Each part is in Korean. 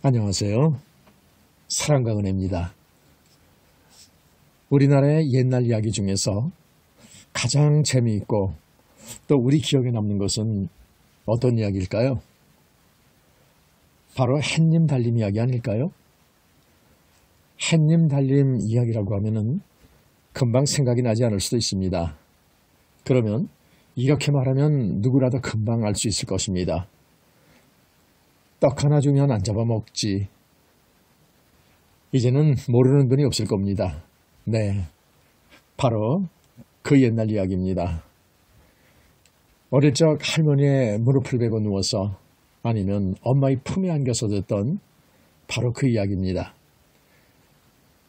안녕하세요. 사랑과 은혜입니다. 우리나라의 옛날 이야기 중에서 가장 재미있고 또 우리 기억에 남는 것은 어떤 이야기일까요? 바로 햇님 달림 이야기 아닐까요? 햇님 달림 이야기라고 하면은 금방 생각이 나지 않을 수도 있습니다. 그러면 이렇게 말하면 누구라도 금방 알 수 있을 것입니다. 떡 하나 주면 안 잡아먹지. 이제는 모르는 분이 없을 겁니다. 네, 바로 그 옛날 이야기입니다. 어릴 적 할머니의 무릎을 베고 누워서 아니면 엄마의 품에 안겨서 듣던 바로 그 이야기입니다.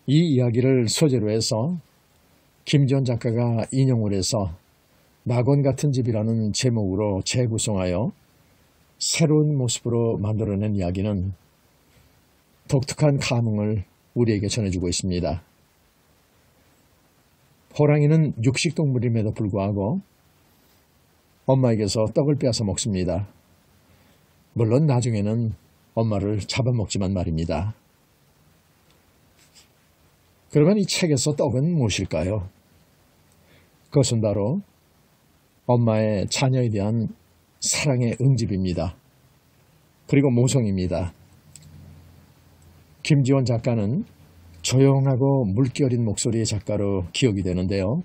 이 이야기를 소재로 해서 김지원 작가가 인용을 해서 낙원 같은 집이라는 제목으로 재구성하여 새로운 모습으로 만들어낸 이야기는 독특한 감흥을 우리에게 전해주고 있습니다. 호랑이는 육식동물임에도 불구하고 엄마에게서 떡을 빼앗아 먹습니다. 물론 나중에는 엄마를 잡아먹지만 말입니다. 그러면 이 책에서 떡은 무엇일까요? 그것은 바로 엄마의 자녀에 대한 사랑의 응집입니다. 그리고 모성입니다. 김지원 작가는 조용하고 물결인 목소리의 작가로 기억이 되는데요.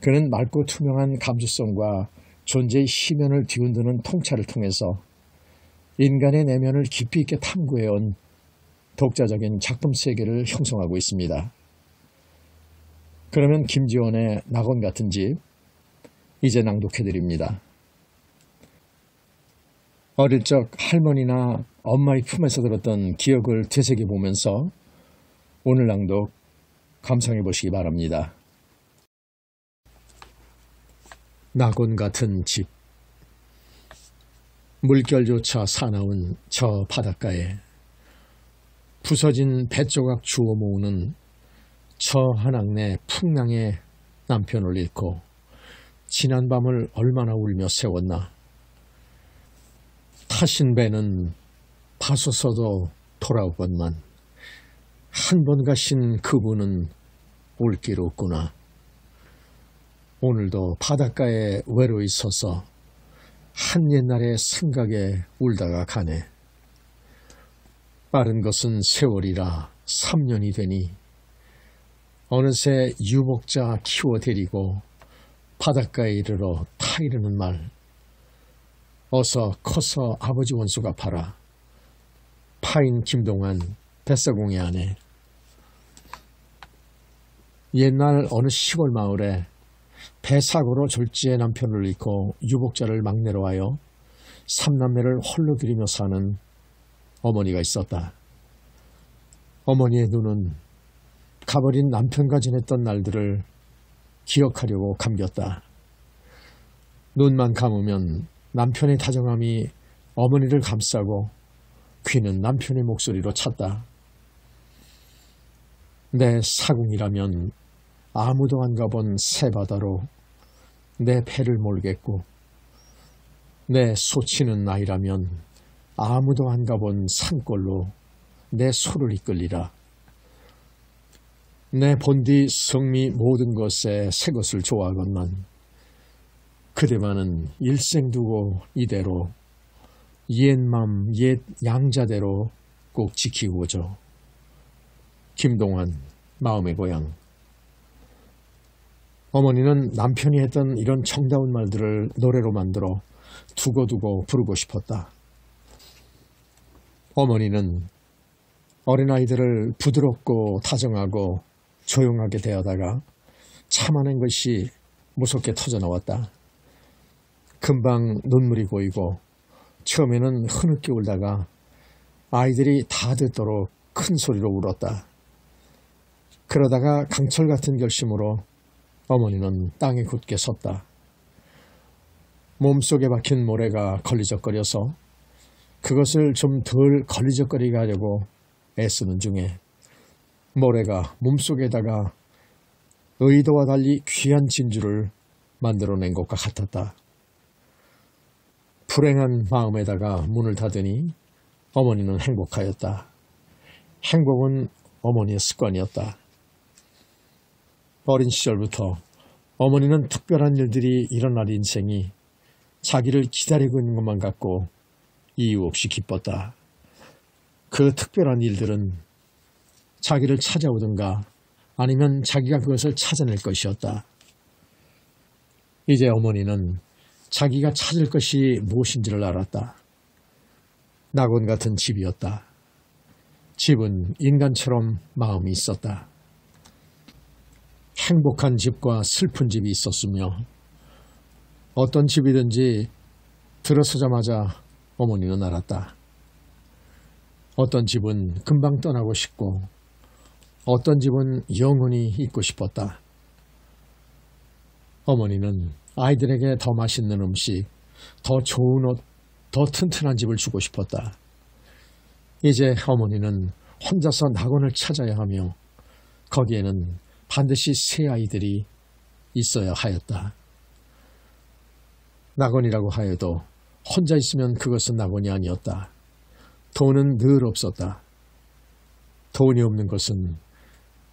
그는 맑고 투명한 감수성과 존재의 시면을 뒤흔드는 통찰을 통해서 인간의 내면을 깊이 있게 탐구해온 독자적인 작품 세계를 형성하고 있습니다. 그러면 김지원의 낙원 같은 집, 이제 낭독해드립니다. 어릴 적 할머니나 엄마의 품에서 들었던 기억을 되새겨보면서 오늘 낭독 감상해 보시기 바랍니다. 낙원 같은 집. 물결조차 사나운 저 바닷가에 부서진 뱃조각 주워 모으는 저 한악내 풍랑의 남편을 잃고 지난 밤을 얼마나 울며 세웠나. 타신 배는 파서서도 돌아오건만 한 번 가신 그분은 올 길 없구나. 오늘도 바닷가에 외로이 서서 한 옛날의 생각에 울다가 가네. 빠른 것은 세월이라 3년이 되니 어느새 유목자 키워 데리고 바닷가에 이르러 타이르는 말. 어서 커서 아버지 원수 갚아라. 파인 김동환 뱃사공의 아내. 옛날 어느 시골 마을에 배사고로 졸지의 남편을 잃고 유복자를 막내로 하여 삼남매를 홀로 기리며 사는 어머니가 있었다. 어머니의 눈은 가버린 남편과 지냈던 날들을 기억하려고 감겼다. 눈만 감으면 남편의 다정함이 어머니를 감싸고 귀는 남편의 목소리로 찼다. 내 사궁이라면 아무도 안 가본 새바다로 내 배를 몰겠고 내 소치는 나이라면 아무도 안 가본 산골로 내 소를 이끌리라. 내 본디 성미 모든 것에 새 것을 좋아하건만 그대만은 일생 두고 이대로 옛맘 옛 양자대로 꼭 지키고죠. 김동환 마음의 고향. 어머니는 남편이 했던 이런 정다운 말들을 노래로 만들어 두고두고 부르고 싶었다. 어머니는 어린아이들을 부드럽고 다정하고 조용하게 대하다가 참아낸 것이 무섭게 터져나왔다. 금방 눈물이 고이고 처음에는 흐느껴 울다가 아이들이 다 듣도록 큰 소리로 울었다. 그러다가 강철 같은 결심으로 어머니는 땅에 굳게 섰다. 몸속에 박힌 모래가 걸리적거려서 그것을 좀 덜 걸리적거리게 하려고 애쓰는 중에 모래가 몸속에다가 의도와 달리 귀한 진주를 만들어낸 것과 같았다. 불행한 마음에다가 문을 닫으니 어머니는 행복하였다. 행복은 어머니의 습관이었다. 어린 시절부터 어머니는 특별한 일들이 일어날 인생이 자기를 기다리고 있는 것만 같고 이유 없이 기뻤다. 그 특별한 일들은 자기를 찾아오든가 아니면 자기가 그것을 찾아낼 것이었다. 이제 어머니는 자기가 찾을 것이 무엇인지를 알았다. 낙원 같은 집이었다. 집은 인간처럼 마음이 있었다. 행복한 집과 슬픈 집이 있었으며 어떤 집이든지 들어서자마자 어머니는 알았다. 어떤 집은 금방 떠나고 싶고 어떤 집은 영원히 있고 싶었다. 어머니는 아이들에게 더 맛있는 음식, 더 좋은 옷, 더 튼튼한 집을 주고 싶었다. 이제 어머니는 혼자서 낙원을 찾아야 하며 거기에는 반드시 새 아이들이 있어야 하였다. 낙원이라고 하여도 혼자 있으면 그것은 낙원이 아니었다. 돈은 늘 없었다. 돈이 없는 것은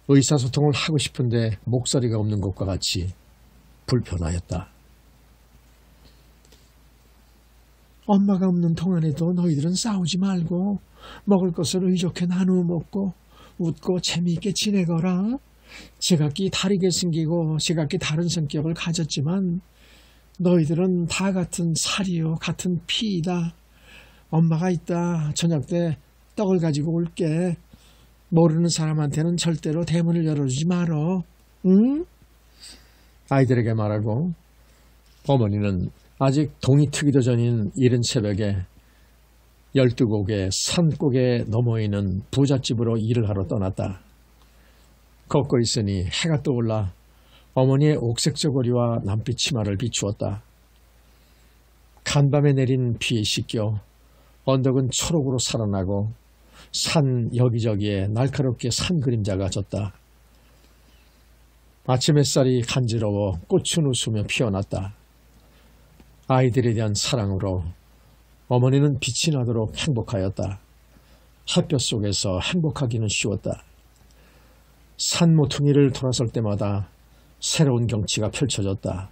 의사소통을 하고 싶은데 목소리가 없는 것과 같이 불편하였다. 엄마가 없는 동안에도 너희들은 싸우지 말고 먹을 것을 의좋게 나누어 먹고 웃고 재미있게 지내거라. 제각기 다르게 생기고 제각기 다른 성격을 가졌지만 너희들은 다 같은 살이요 같은 피이다. 엄마가 있다. 저녁 때 떡을 가지고 올게. 모르는 사람한테는 절대로 대문을 열어주지 말어. 응? 아이들에게 말하고 어머니는 아직 동이 트기도 전인 이른 새벽에 12곡의 산꼭에 넘어있는 부잣집으로 일을 하러 떠났다. 걷고 있으니 해가 떠올라 어머니의 옥색 저고리와 남빛 치마를 비추었다. 간밤에 내린 비에 씻겨 언덕은 초록으로 살아나고 산 여기저기에 날카롭게 산 그림자가 졌다. 아침 햇살이 간지러워 꽃은 웃으며 피어났다. 아이들에 대한 사랑으로 어머니는 빛이 나도록 행복하였다. 햇볕 속에서 행복하기는 쉬웠다. 산 모퉁이를 돌아설 때마다 새로운 경치가 펼쳐졌다.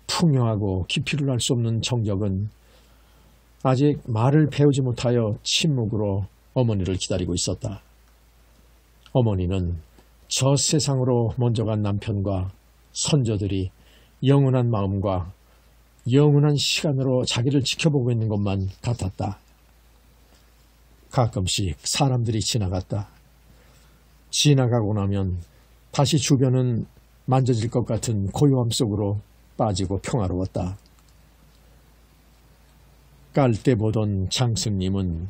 풍요하고 깊이를 알 수 없는 정적은 아직 말을 배우지 못하여 침묵으로 어머니를 기다리고 있었다. 어머니는 저 세상으로 먼저 간 남편과 선조들이 영원한 마음과 영원한 시간으로 자기를 지켜보고 있는 것만 같았다. 가끔씩 사람들이 지나갔다. 지나가고 나면 다시 주변은 만져질 것 같은 고요함 속으로 빠지고 평화로웠다. 깔때 보던 장승님은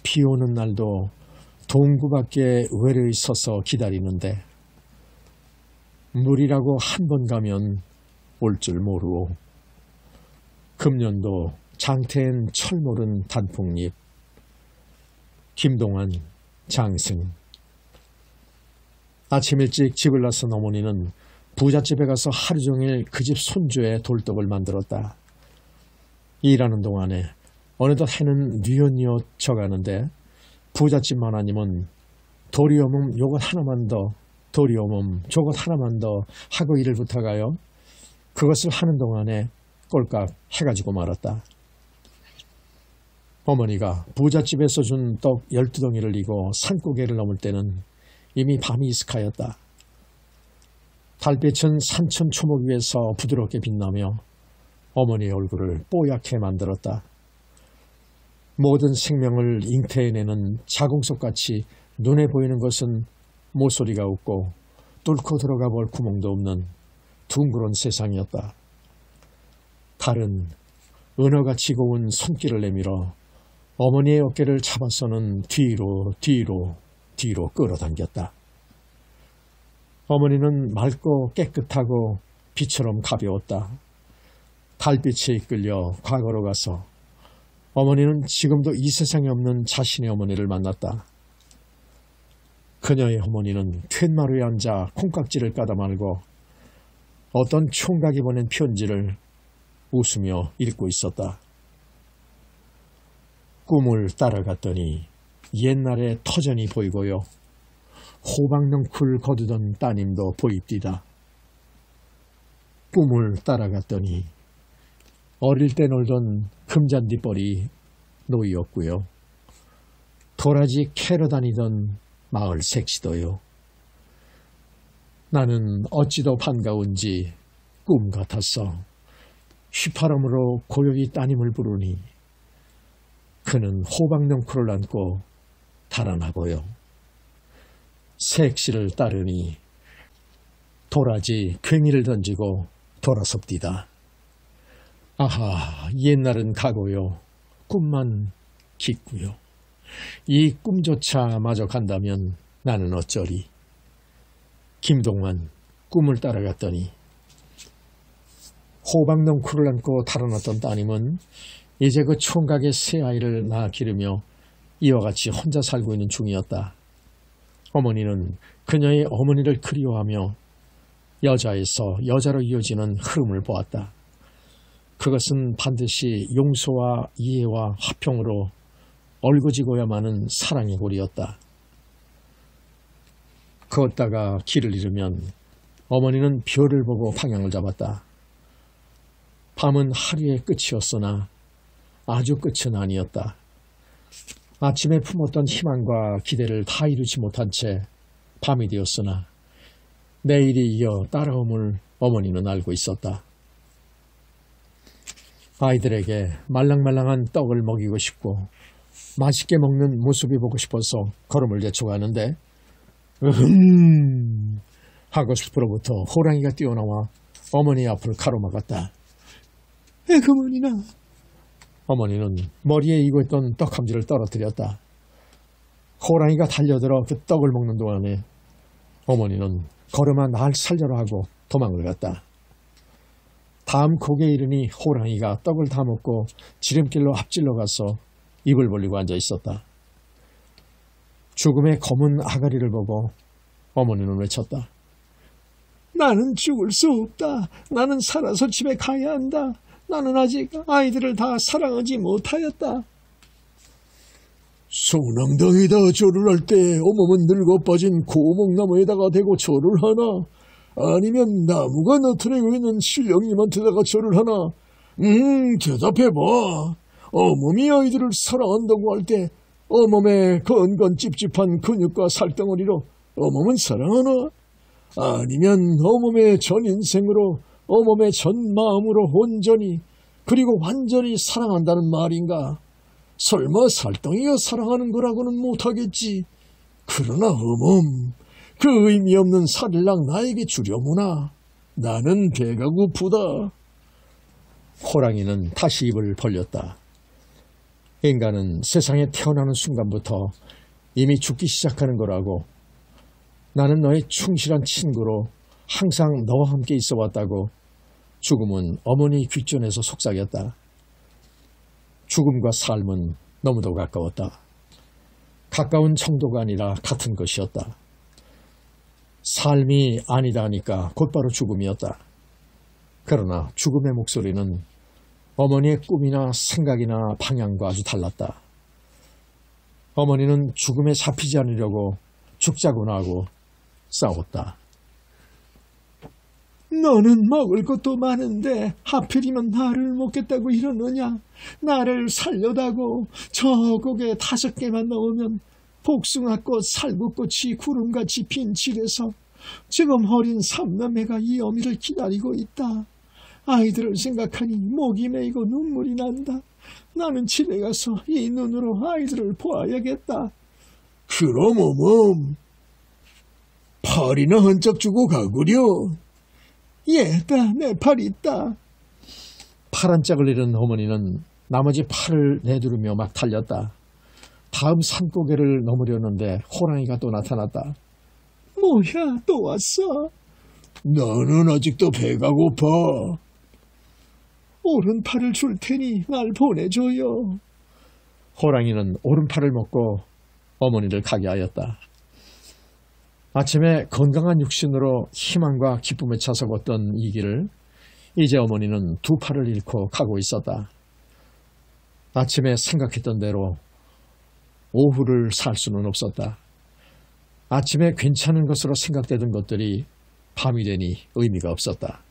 비 오는 날도 동구 밖에 외로이 서서 기다리는데 물이라고 한 번 가면 올 줄 모르오. 금년도 장태엔 철모른 단풍잎. 김동완, 장승. 아침 일찍 집을 나선 어머니는 부잣집에 가서 하루 종일 그 집 손주의 돌떡을 만들었다. 일하는 동안에 어느덧 해는 뉘엿뉘엿 져가는데 부잣집 마나님은 도리어멈 요것 하나만 더, 도리어멈 저것 하나만 더 하고 일을 부탁하여 그것을 하는 동안에 꼴깍 해가지고 말았다. 어머니가 부잣집에서 준 떡 12덩이를 이고 산고개를 넘을 때는 이미 밤이 이슥하였다. 달빛은 산천 초목 위에서 부드럽게 빛나며 어머니의 얼굴을 뽀얗게 만들었다. 모든 생명을 잉태해내는 자궁석같이 눈에 보이는 것은 모서리가 없고 뚫고 들어가 볼 구멍도 없는 둥그런 세상이었다. 달은 은어같이 고운 손길을 내밀어 어머니의 어깨를 잡아서는 뒤로 끌어당겼다. 어머니는 맑고 깨끗하고 빛처럼 가벼웠다. 달빛에 이끌려 과거로 가서 어머니는 지금도 이 세상에 없는 자신의 어머니를 만났다. 그녀의 어머니는 툇마루에 앉아 콩깍지를 까다 말고 어떤 총각이 보낸 편지를 웃으며 읽고 있었다. 꿈을 따라갔더니 옛날의 터전이 보이고요. 호박넝쿨 거두던 따님도 보입디다. 꿈을 따라갔더니 어릴 때 놀던 금잔디벌이 놓이었고요. 도라지 캐러 다니던 마을 색시도요. 나는 어찌도 반가운지 꿈 같았어. 휘파람으로 고요히 따님을 부르니 그는 호박넝쿨을 안고 달아나고요. 색시를 따르니 도라지 괭이를 던지고 돌아섭디다. 아하, 옛날은 가고요. 꿈만 깊고요. 이 꿈조차 마저 간다면 나는 어쩌리. 김동완, 꿈을 따라갔더니 호박넝쿨을 안고 달아났던 따님은 이제 그 총각의 새 아이를 낳아 기르며 이와 같이 혼자 살고 있는 중이었다. 어머니는 그녀의 어머니를 그리워하며 여자에서 여자로 이어지는 흐름을 보았다. 그것은 반드시 용서와 이해와 화평으로 얼고지고야만은 사랑의 고리였다. 걷다가 길을 잃으면 어머니는 별을 보고 방향을 잡았다. 밤은 하루의 끝이었으나 아주 끝은 아니었다. 아침에 품었던 희망과 기대를 다 이루지 못한 채 밤이 되었으나 내일이 이어 따라옴을 어머니는 알고 있었다. 아이들에게 말랑말랑한 떡을 먹이고 싶고 맛있게 먹는 모습이 보고 싶어서 걸음을 재촉하는데 하고 숲으로부터 호랑이가 뛰어나와 어머니 앞을 가로막았다. 에그머니나. 어머니는 머리에 이고 있던 떡 한 줄을 떨어뜨렸다. 호랑이가 달려들어 그 떡을 먹는 동안에 어머니는 걸음아 날 살려라 하고 도망을 갔다. 다음 곡에 이르니 호랑이가 떡을 다 먹고 지름길로 앞질러 가서 입을 벌리고 앉아 있었다. 죽음의 검은 아가리를 보고 어머니는 외쳤다. 나는 죽을 수 없다. 나는 살아서 집에 가야 한다. 나는 아직 아이들을 다 사랑하지 못하였다. 소낭당에다 절을 할 때 어머면 늙어 빠진 고목나무에다가 대고 절을 하나? 아니면 나무가 나타내고 있는 신령님한테다가 절을 하나? 대답해봐. 어머니 아이들을 사랑한다고 할 때 어머의 건건 찝찝한 근육과 살덩어리로 어머는 사랑하나? 아니면 어머의 전 인생으로 어머의 전 마음으로 온전히 그리고 완전히 사랑한다는 말인가? 설마 살덩이가 사랑하는 거라고는 못하겠지. 그러나 그 의미 없는 살일랑 나에게 주려무나. 나는 배가 고프다. 호랑이는 다시 입을 벌렸다. 인간은 세상에 태어나는 순간부터 이미 죽기 시작하는 거라고. 나는 너의 충실한 친구로 항상 너와 함께 있어 왔다고. 죽음은 어머니 귓전에서 속삭였다. 죽음과 삶은 너무도 가까웠다. 가까운 정도가 아니라 같은 것이었다. 삶이 아니다 하니까 곧바로 죽음이었다. 그러나 죽음의 목소리는 어머니의 꿈이나 생각이나 방향과 아주 달랐다. 어머니는 죽음에 잡히지 않으려고 죽자고나 하고 싸웠다. 너는 먹을 것도 많은데 하필이면 나를 먹겠다고 이러느냐. 나를 살려다고 저 고개 5개만 넣으면 복숭아꽃, 살구꽃이 구름같이 핀 질에서 지금 어린 삼남매가 이 어미를 기다리고 있다. 아이들을 생각하니 목이 메이고 눈물이 난다. 나는 집에 가서 이 눈으로 아이들을 보아야겠다. 그럼 팔이나 한짝 주고 가구려. 얘다, 내 팔 있다. 팔 한 짝을 잃은 어머니는 나머지 팔을 내두르며 막 달렸다. 다음 산고개를 넘으려는데 호랑이가 또 나타났다. 뭐야, 또 왔어? 나는 아직도 배가 고파. 오른팔을 줄 테니 날 보내줘요. 호랑이는 오른팔을 먹고 어머니를 가게 하였다. 아침에 건강한 육신으로 희망과 기쁨에 차서 걷던 이 길을 이제 어머니는 2팔을 잃고 가고 있었다. 아침에 생각했던 대로 오후를 살 수는 없었다. 아침에 괜찮은 것으로 생각되던 것들이 밤이 되니 의미가 없었다.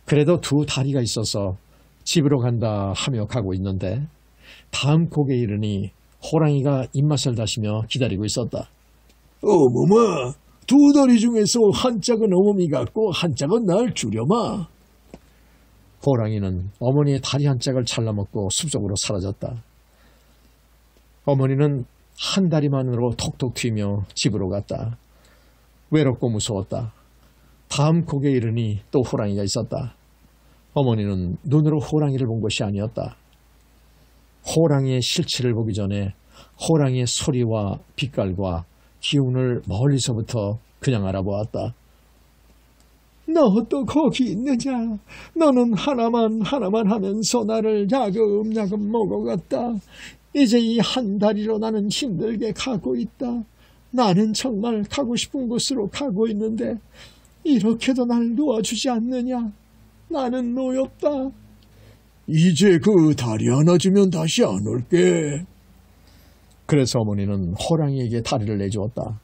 그래도 두 다리가 있어서 집으로 간다 하며 가고 있는데 다음 곡에 이르니 호랑이가 입맛을 다시며 기다리고 있었다. 어머마, 두 다리 중에서 한 짝은 어머니 같고 한 짝은 날 주려마. 호랑이는 어머니의 다리 한 짝을 잘라먹고 숲속으로 사라졌다. 어머니는 한 다리만으로 톡톡 튀며 집으로 갔다. 외롭고 무서웠다. 다음 곡에 이르니 또 호랑이가 있었다. 어머니는 눈으로 호랑이를 본 것이 아니었다. 호랑이의 실체를 보기 전에 호랑이의 소리와 빛깔과 기운을 멀리서부터 그냥 알아보았다. 너 또 거기 있느냐? 너는 하나만 하면서 나를 야금야금 먹어갔다. 이제 이 한 다리로 나는 힘들게 가고 있다. 나는 정말 가고 싶은 곳으로 가고 있는데 이렇게도 날 놓아주지 않느냐? 나는 노엽다. 이제 그 다리 하나 주면 다시 안 올게. 그래서 어머니는 호랑이에게 다리를 내주었다.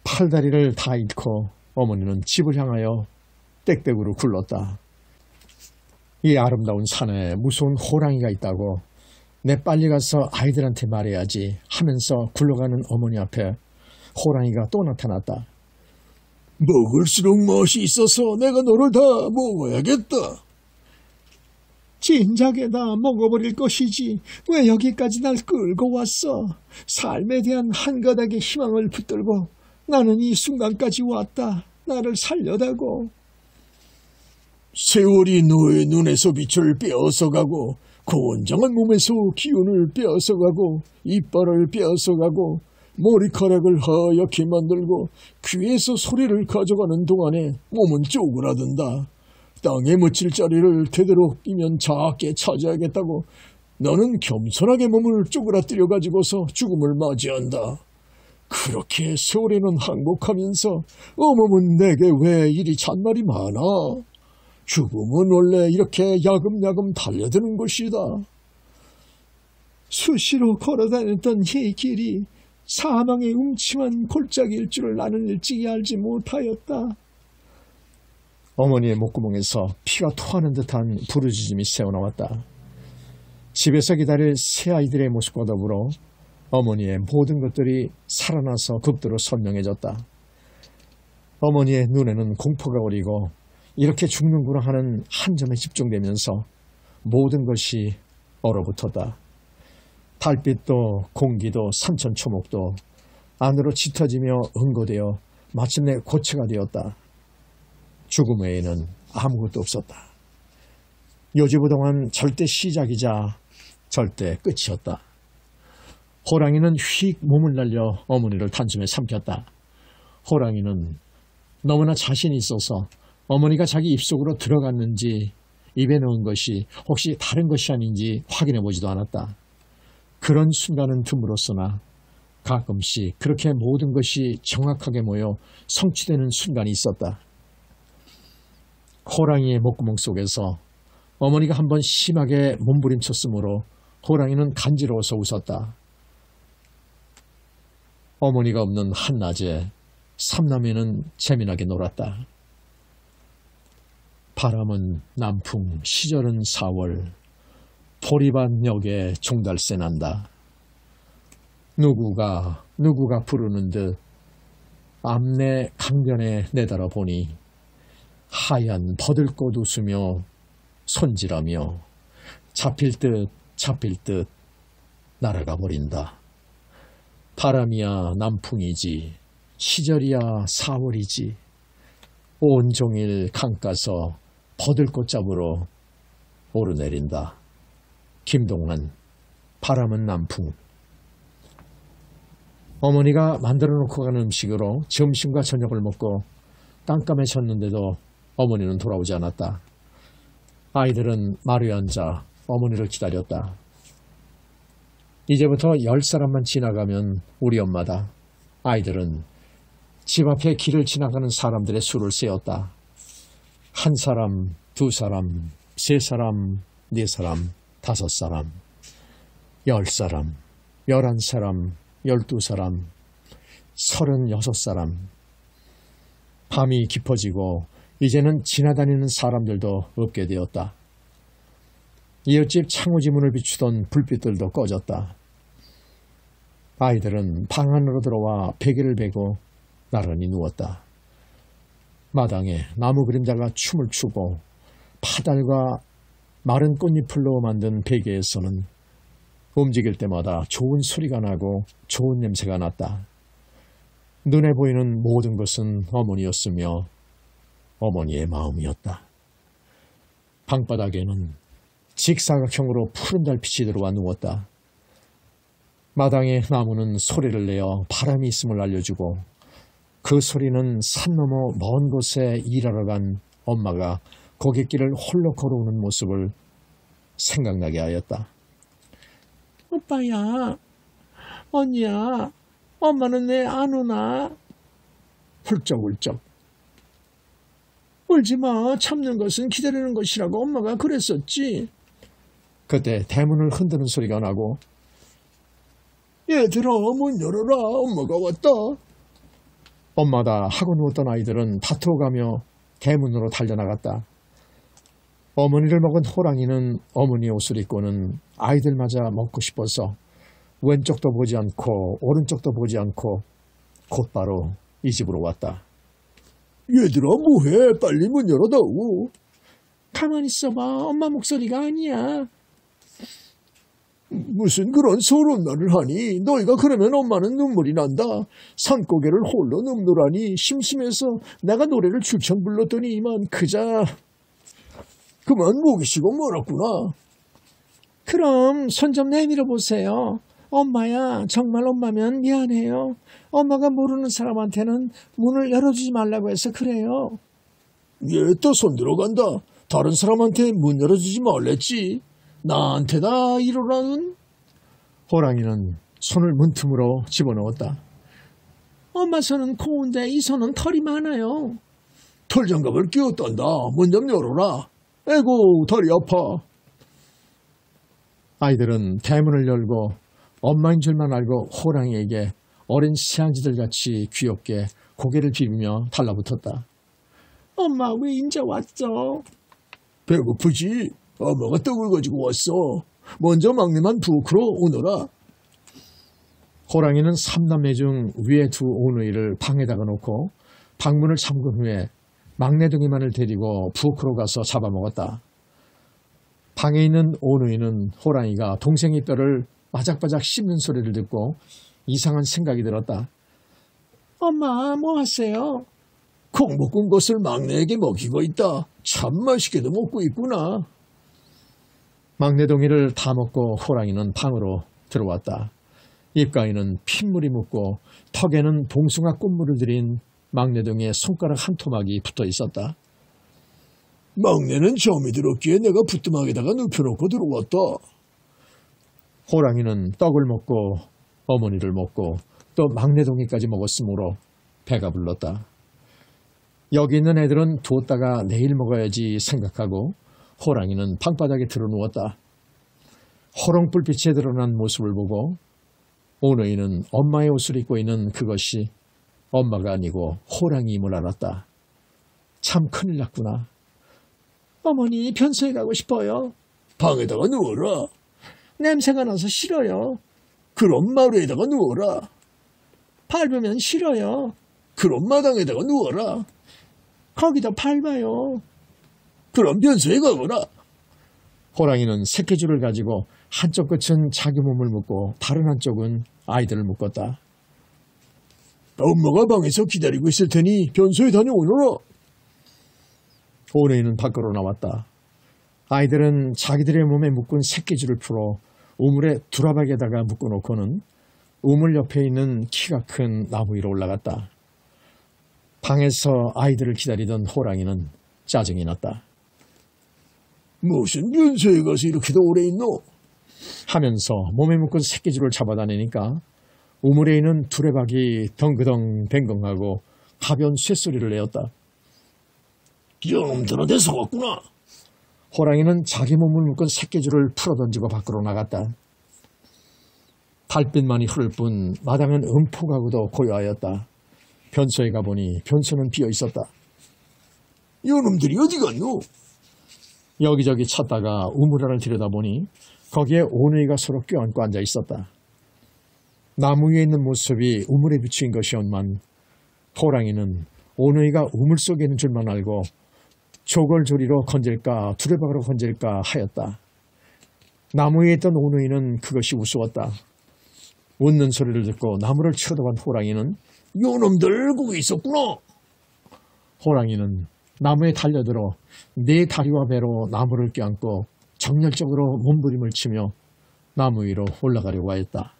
팔다리를 다 잃고 어머니는 집을 향하여 땡땡으로 굴렀다. 이 아름다운 산에 무서운 호랑이가 있다고 내 빨리 가서 아이들한테 말해야지 하면서 굴러가는 어머니 앞에 호랑이가 또 나타났다. 먹을수록 맛이 있어서 내가 너를 다 먹어야겠다. 진작에 다 먹어버릴 것이지 왜 여기까지 날 끌고 왔어. 삶에 대한 한 가닥의 희망을 붙들고 나는 이 순간까지 왔다. 나를 살려다고. 세월이 너의 눈에서 빛을 빼앗아가고 건장한 몸에서 기운을 빼앗아가고 이빨을 빼앗아가고 머리카락을 하얗게 만들고 귀에서 소리를 가져가는 동안에 몸은 쪼그라든다. 땅에 묻힐 자리를 되도록이면 작게 차지하겠다고 너는 겸손하게 몸을 쪼그라뜨려 가지고서 죽음을 맞이한다. 그렇게 세월에는 항복하면서 어머문 내게 왜 이리 잔말이 많아. 죽음은 원래 이렇게 야금야금 달려드는 것이다. 수시로 걸어다녔던 이 길이 사망의 음침한 골짜기일 줄을 나는 일찍이 알지 못하였다. 어머니의 목구멍에서 피가 토하는 듯한 부르짖음이 새어나왔다. 집에서 기다릴 새 아이들의 모습과 더불어 어머니의 모든 것들이 살아나서 급도로 선명해졌다. 어머니의 눈에는 공포가 어리고 이렇게 죽는구나 하는 한 점에 집중되면서 모든 것이 얼어붙었다. 달빛도 공기도 산천초목도 안으로 짙어지며 응고되어 마침내 고체가 되었다. 죽음 외에는 아무것도 없었다. 요지부동한 절대 시작이자 절대 끝이었다. 호랑이는 휙 몸을 날려 어머니를 단숨에 삼켰다. 호랑이는 너무나 자신이 있어서 어머니가 자기 입속으로 들어갔는지 입에 넣은 것이 혹시 다른 것이 아닌지 확인해 보지도 않았다. 그런 순간은 드물었으나 가끔씩 그렇게 모든 것이 정확하게 모여 성취되는 순간이 있었다. 호랑이의 목구멍 속에서 어머니가 한번 심하게 몸부림쳤으므로 호랑이는 간지러워서 웃었다. 어머니가 없는 한낮에 삼남매는 재미나게 놀았다. 바람은 남풍, 시절은 4월, 보리밭 역에 종달새 난다. 누구가 부르는 듯 앞내 강변에 내달아보니 하얀 버들꽃 웃으며 손질하며 잡힐 듯 날아가 버린다. 바람이야 남풍이지 시절이야 4월이지 온종일 강가서 버들꽃 잡으러 오르내린다. 김동란, 바람은 남풍. 어머니가 만들어 놓고 가는 음식으로 점심과 저녁을 먹고 깜깜해졌는데도 어머니는 돌아오지 않았다. 아이들은 마루에 앉아 어머니를 기다렸다. 이제부터 10사람만 지나가면 우리 엄마다. 아이들은 집 앞에 길을 지나가는 사람들의 수를 세었다. 1사람, 2사람, 3사람, 4사람, 5사람, 10사람, 11사람, 12사람, 36사람. 밤이 깊어지고 이제는 지나다니는 사람들도 없게 되었다. 이웃집 창호지 문을 비추던 불빛들도 꺼졌다. 아이들은 방 안으로 들어와 베개를 베고 나란히 누웠다. 마당에 나무 그림자가 춤을 추고 파달과 마른 꽃잎으로 만든 베개에서는 움직일 때마다 좋은 소리가 나고 좋은 냄새가 났다. 눈에 보이는 모든 것은 어머니였으며 어머니의 마음이었다. 방바닥에는 직사각형으로 푸른 달빛이 들어와 누웠다. 마당의 나무는 소리를 내어 바람이 있음을 알려주고 그 소리는 산 너머 먼 곳에 일하러 간 엄마가 고갯길을 홀로 걸어오는 모습을 생각나게 하였다. 오빠야, 언니야, 엄마는 왜 안 오나? 훌쩍훌쩍. 울지마, 참는 것은 기다리는 것이라고 엄마가 그랬었지. 그때 대문을 흔드는 소리가 나고 얘들아, 문 열어라, 엄마가 왔다. 엄마다 하고 누웠던 아이들은 다투어가며 대문으로 달려나갔다. 어머니를 먹은 호랑이는 어머니의 옷을 입고는 아이들마저 먹고 싶어서 왼쪽도 보지 않고 오른쪽도 보지 않고 곧바로 이 집으로 왔다. 얘들아, 뭐해? 빨리 문 열어다오. 가만히 있어봐. 엄마 목소리가 아니야. 무슨 그런 서러운 말을 하니? 너희가 그러면 엄마는 눈물이 난다. 산고개를 홀로 눕노라니 심심해서 내가 노래를 줄창 불렀더니 이만 그자 그만 목이 쉬고 멀었구나. 그럼 손 좀 내밀어 보세요. 엄마야, 정말 엄마면 미안해요. 엄마가 모르는 사람한테는 문을 열어주지 말라고 해서 그래요. 얘 또 손 들어간다. 다른 사람한테 문 열어주지 말랬지. 나한테다 이러라는. 호랑이는 손을 문틈으로 집어넣었다. 엄마 손은 고운데 이 손은 털이 많아요. 털장갑을 끼웠단다. 문 좀 열어라. 에고, 다리 아파. 아이들은 대문을 열고 엄마인 줄만 알고 호랑이에게 어린 시향지들같이 귀엽게 고개를 비비며 달라붙었다. 엄마, 왜 인제 왔어? 배고프지? 엄마가 떡을 가지고 왔어. 먼저 막내만 부엌으로 오너라. 호랑이는 3남매 중 위에 2 오누이를 방에다가 놓고 방문을 잠근 후에 막내둥이만을 데리고 부엌으로 가서 잡아먹었다. 방에 있는 오누이는 호랑이가 동생의 뼈를 바작바작 씹는 소리를 듣고 이상한 생각이 들었다. 엄마, 뭐 하세요? 콩 볶은 것을 막내에게 먹이고 있다. 참 맛있게도 먹고 있구나. 막내동이를 다 먹고 호랑이는 방으로 들어왔다. 입가에는 핏물이 묻고 턱에는 봉숭아 꽃물을 들인 막내동이의 손가락 한 토막이 붙어 있었다. 막내는 점이 들었기에 내가 부뚜막에다가 눕혀놓고 들어왔다. 호랑이는 떡을 먹고 어머니를 먹고 또 막내동이까지 먹었으므로 배가 불렀다. 여기 있는 애들은 두었다가 내일 먹어야지 생각하고 호랑이는 방바닥에 드러누웠다. 호롱불빛에 드러난 모습을 보고 오누이는 엄마의 옷을 입고 있는 그것이 엄마가 아니고 호랑이임을 알았다. 참 큰일 났구나. 어머니, 변소에 가고 싶어요. 방에다가 누워라. 냄새가 나서 싫어요. 그럼 마루에다가 누워라. 밟으면 싫어요. 그럼 마당에다가 누워라. 거기도 밟아요. 그럼 변소에 가거라. 호랑이는 새끼줄을 가지고 한쪽 끝은 자기 몸을 묶고 다른 한쪽은 아이들을 묶었다. 엄마가 방에서 기다리고 있을 테니 변소에 다녀오너라. 오누이는 밖으로 나왔다. 아이들은 자기들의 몸에 묶은 새끼줄을 풀어 우물의 두라박에다가 묶어놓고는 우물 옆에 있는 키가 큰 나무 위로 올라갔다. 방에서 아이들을 기다리던 호랑이는 짜증이 났다. 무슨 변소에 가서 이렇게도 오래 있노? 하면서 몸에 묶은 새끼줄을 잡아다니니까 우물에 있는 두레박이 덩그덩 뱅벙하고 가벼운 쇳소리를 내었다. 이놈들한테 속았구나. 호랑이는 자기 몸을 묶은 새끼줄을 풀어던지고 밖으로 나갔다. 달빛만이 흐를 뿐 마당은 음포가구도 고요하였다. 변소에 가보니 변소는 비어있었다. 요놈들이 어디 갔노? 여기저기 찾다가 우물 안을 들여다보니 거기에 오누이가 서로 껴안고 앉아있었다. 나무 위에 있는 모습이 우물에 비친 것이었만 호랑이는 오누이가 우물 속에 있는 줄만 알고 조걸조리로 건질까 두레박으로 건질까 하였다. 나무 위에 있던 오누이는 그것이 우스웠다. 웃는 소리를 듣고 나무를 치러다 간 호랑이는 요놈들 거기 있었구나. 호랑이는 나무에 달려들어 네 다리와 배로 나무를 껴안고 정열적으로 몸부림을 치며 나무 위로 올라가려고 하였다.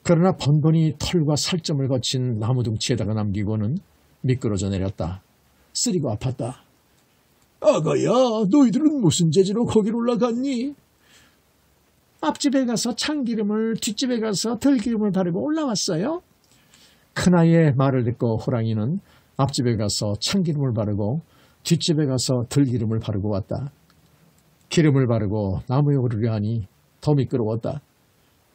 그러나 번번이 털과 살점을 거친 나무 둥치에다가 남기고는 미끄러져 내렸다. 쓰리고 아팠다. 아가야, 너희들은 무슨 재주로 거기로 올라갔니? 앞집에 가서 참기름을, 뒷집에 가서 들기름을 바르고 올라왔어요. 큰아이의 말을 듣고 호랑이는 앞집에 가서 참기름을 바르고 뒷집에 가서 들기름을 바르고 왔다. 기름을 바르고 나무에 오르려 하니 더 미끄러웠다.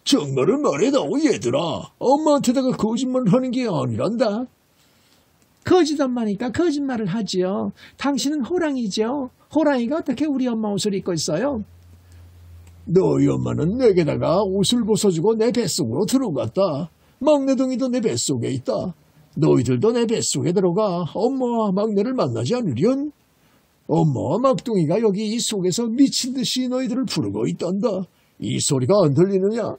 정말을 말해다오 얘들아. 엄마한테다가 거짓말을 하는 게 아니란다. 거짓 엄마니까 거짓말을 하지요. 당신은 호랑이죠. 호랑이가 어떻게 우리 엄마 옷을 입고 있어요? 너희 엄마는 내게다가 옷을 벗어주고 내 뱃속으로 들어갔다. 막내동이도 내 뱃속에 있다. 너희들도 내 뱃속에 들어가 엄마와 막내를 만나지 않으련? 엄마와 막둥이가 여기 이 속에서 미친 듯이 너희들을 부르고 있단다. 이 소리가 안 들리느냐?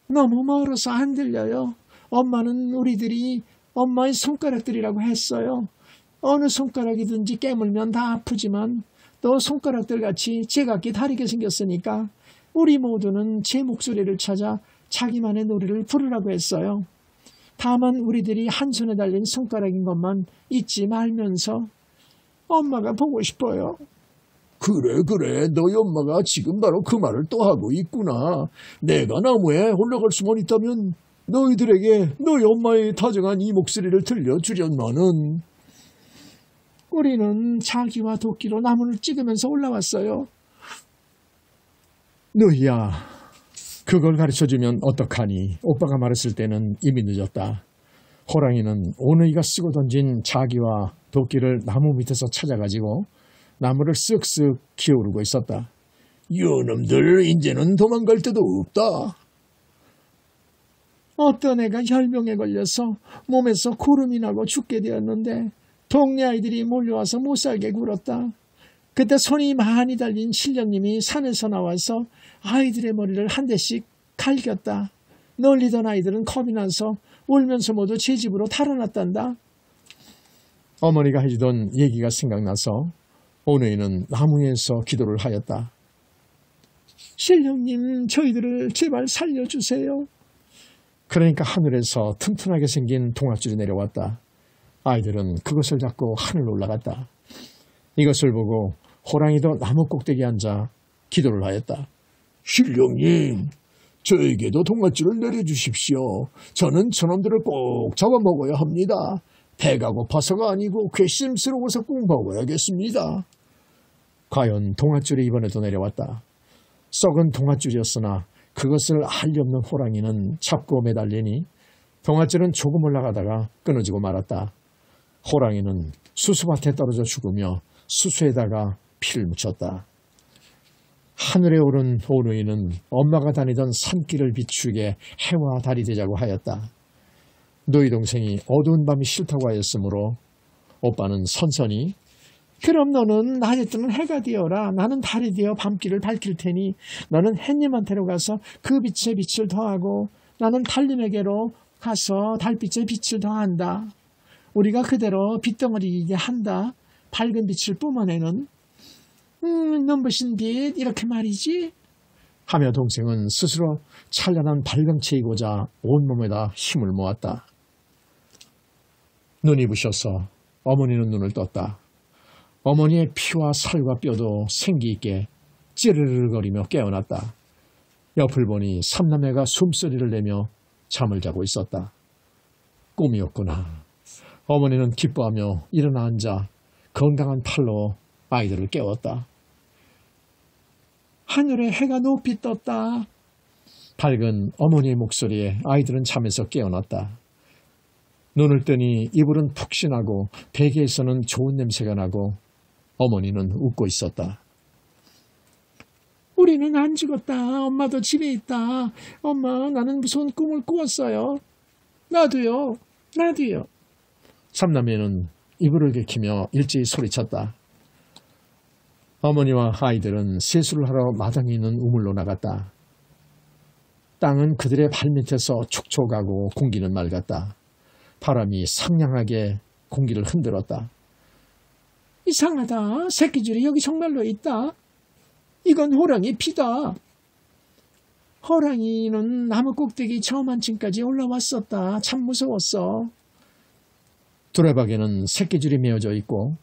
너무 멀어서 안 들려요. 엄마는 우리들이 엄마의 손가락들이라고 했어요. 어느 손가락이든지 깨물면 다 아프지만 또 손가락들 같이 제각기 다르게 생겼으니까 우리 모두는 제 목소리를 찾아 자기만의 노래를 부르라고 했어요. 다만 우리들이 한 손에 달린 손가락인 것만 잊지 말면서 엄마가 보고 싶어요. 그래 너희 엄마가 지금 바로 그 말을 또 하고 있구나. 내가 나무에 올라갈 수만 있다면 너희들에게 너희 엄마의 다정한 이 목소리를 들려주련마는. 우리는 자기와 도끼로 나무를 찍으면서 올라왔어요. 너희야, 그걸 가르쳐주면 어떡하니? 오빠가 말했을 때는 이미 늦었다. 호랑이는 오누이가 쓰고 던진 자기와 도끼를 나무 밑에서 찾아가지고 나무를 쓱쓱 기어오르고 있었다. 요놈들 이제는 도망갈 데도 없다. 어떤 애가 혈병에 걸려서 몸에서 고름이 나고 죽게 되었는데 동네 아이들이 몰려와서 못살게 굴었다. 그때 손이 많이 달린 신령님이 산에서 나와서 아이들의 머리를 한 대씩 갈겼다. 놀리던 아이들은 겁이 나서 울면서 모두 제 집으로 달아났단다. 어머니가 해주던 얘기가 생각나서 오누이는 나무에서 기도를 하였다. 신령님, 저희들을 제발 살려주세요. 그러니까 하늘에서 튼튼하게 생긴 동아줄이 내려왔다. 아이들은 그것을 잡고 하늘로 올라갔다. 이것을 보고 호랑이도 나무 꼭대기에 앉아 기도를 하였다. 신령님, 저에게도 동아줄을 내려주십시오. 저는 저놈들을 꼭 잡아먹어야 합니다. 배가 고파서가 아니고 괘씸스러워서 꼭 먹어야겠습니다. 과연 동아줄이 이번에도 내려왔다. 썩은 동아줄이었으나 그것을 알리 없는 호랑이는 잡고 매달리니 동아줄은 조금 올라가다가 끊어지고 말았다. 호랑이는 수수밭에 떨어져 죽으며 수수에다가 피를 묻혔다. 하늘에 오른 오누이는 엄마가 다니던 산길을 비추게 해와 달이 되자고 하였다. 너희 동생이 어두운 밤이 싫다고 하였으므로 오빠는 선선히 그럼 너는 낮에 뜨는 해가 되어라. 나는 달이 되어 밤길을 밝힐 테니 너는 햇님한테로 가서 그 빛에 빛을 더하고 나는 달님에게로 가서 달빛에 빛을 더한다. 우리가 그대로 빛덩어리이게 한다. 밝은 빛을 뿜어내는 눈부신 빛 이렇게 말이지. 하며 동생은 스스로 찬란한 밝음체이고자 온몸에다 힘을 모았다. 눈이 부셔서 어머니는 눈을 떴다. 어머니의 피와 살과 뼈도 생기있게 찌르르거리며 깨어났다. 옆을 보니 삼남매가 숨소리를 내며 잠을 자고 있었다. 꿈이었구나. 어머니는 기뻐하며 일어나 앉아 건강한 팔로 아이들을 깨웠다. 하늘에 해가 높이 떴다. 밝은 어머니의 목소리에 아이들은 잠에서 깨어났다. 눈을 뜨니 이불은 푹신하고 베개에서는 좋은 냄새가 나고 어머니는 웃고 있었다. 우리는 안 죽었다. 엄마도 집에 있다. 엄마, 나는 무서운 꿈을 꾸었어요. 나도요. 삼남매는 이불을 개키며 일제히 소리쳤다. 어머니와 아이들은 세수를 하러 마당에 있는 우물로 나갔다. 땅은 그들의 발밑에서 촉촉하고 공기는 맑았다. 바람이 상냥하게 공기를 흔들었다. 이상하다. 새끼줄이 여기 정말로 있다. 이건 호랑이 피다. 호랑이는 나무 꼭대기 저 만층까지 올라왔었다. 참 무서웠어. 두레박에는 새끼줄이 메어져 있고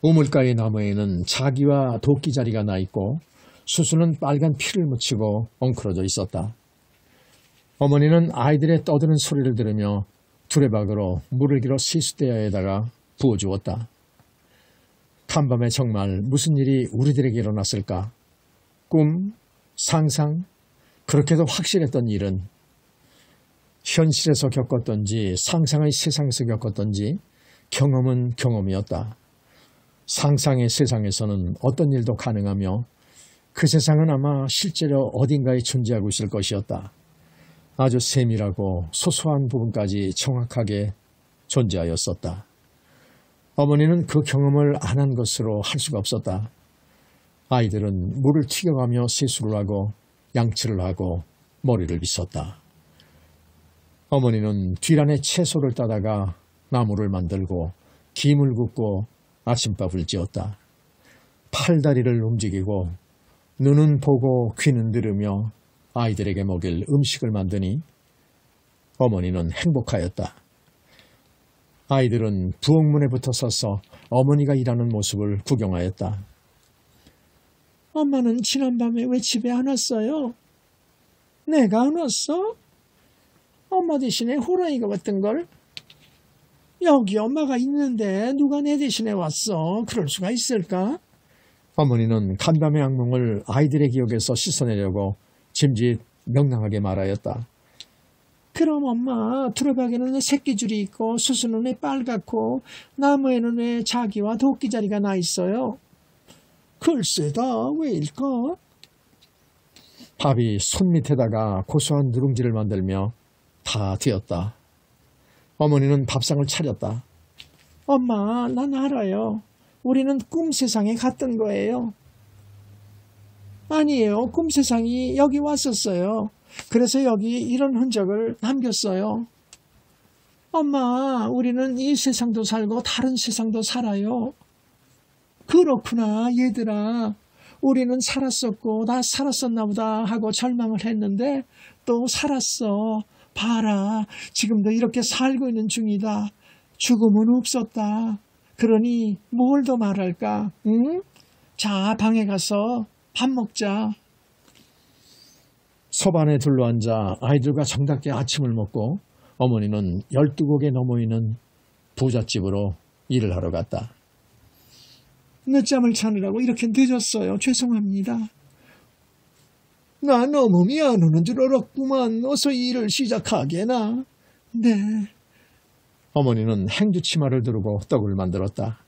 우물가의 나무에는 자기와 도끼자리가 나 있고 수수는 빨간 피를 묻히고 엉클어져 있었다. 어머니는 아이들의 떠드는 소리를 들으며 두레박으로 물을 길어 세숫대야에다가 부어주었다. 간밤에 정말 무슨 일이 우리들에게 일어났을까? 꿈, 상상, 그렇게도 확실했던 일은 현실에서 겪었던지 상상의 세상에서 겪었던지 경험은 경험이었다. 상상의 세상에서는 어떤 일도 가능하며 그 세상은 아마 실제로 어딘가에 존재하고 있을 것이었다. 아주 세밀하고 소소한 부분까지 정확하게 존재하였었다. 어머니는 그 경험을 안 한 것으로 할 수가 없었다. 아이들은 물을 튀겨가며 세수를 하고 양치를 하고 머리를 빗었다. 어머니는 뒷란에 채소를 따다가 나무를 만들고 김을 굽고 아침밥을 지었다. 팔다리를 움직이고 눈은 보고 귀는 들으며 아이들에게 먹일 음식을 만드니 어머니는 행복하였다. 아이들은 부엌문에 붙어 서서 어머니가 일하는 모습을 구경하였다. 엄마는 지난밤에 왜 집에 안 왔어요? 내가 안 왔어? 엄마 대신에 호랑이가 왔던걸? 여기 엄마가 있는데 누가 내 대신에 왔어? 그럴 수가 있을까? 어머니는 간밤의 악몽을 아이들의 기억에서 씻어내려고 짐짓 명랑하게 말하였다. 그럼 엄마, 두루박이는 왜 새끼줄이 있고 수수는 왜 빨갛고 나무에는 왜 자기와 도끼자리가 나 있어요? 글쎄다, 왜일까? 밥이 손밑에다가 고소한 누룽지를 만들며 다 되었다. 어머니는 밥상을 차렸다. 엄마, 난 알아요. 우리는 꿈 세상에 갔던 거예요. 아니에요. 꿈 세상이 여기 왔었어요. 그래서 여기 이런 흔적을 남겼어요. 엄마, 우리는 이 세상도 살고 다른 세상도 살아요. 그렇구나, 얘들아. 우리는 살았었고 나 살았었나 보다 하고 절망을 했는데 또 살았어. 봐라, 지금도 이렇게 살고 있는 중이다. 죽음은 없었다. 그러니 뭘 더 말할까? 응? 자, 방에 가서 밥 먹자. 소반에 둘러앉아 아이들과 정답게 아침을 먹고 어머니는 12곡에 넘어 있는 부잣집으로 일을 하러 갔다. 늦잠을 자느라고 이렇게 늦었어요. 죄송합니다. 나 너무 미안하는 줄 알았구만. 어서 일을 시작하게나. 네. 어머니는 행주치마를 두르고 떡을 만들었다.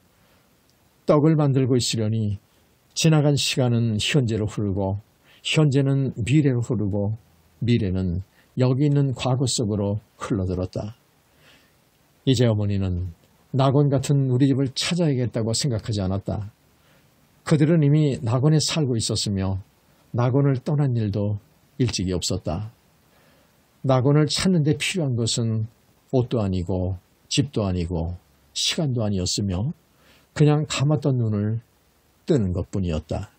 떡을 만들고 있으려니 지나간 시간은 현재로 흐르고 현재는 미래로 흐르고 미래는 여기 있는 과거 속으로 흘러들었다. 이제 어머니는 낙원 같은 우리 집을 찾아야겠다고 생각하지 않았다. 그들은 이미 낙원에 살고 있었으며 낙원을 떠난 일도 일찍이 없었다. 낙원을 찾는 데 필요한 것은 옷도 아니고 집도 아니고 시간도 아니었으며 그냥 감았던 눈을 뜨는 것뿐이었다.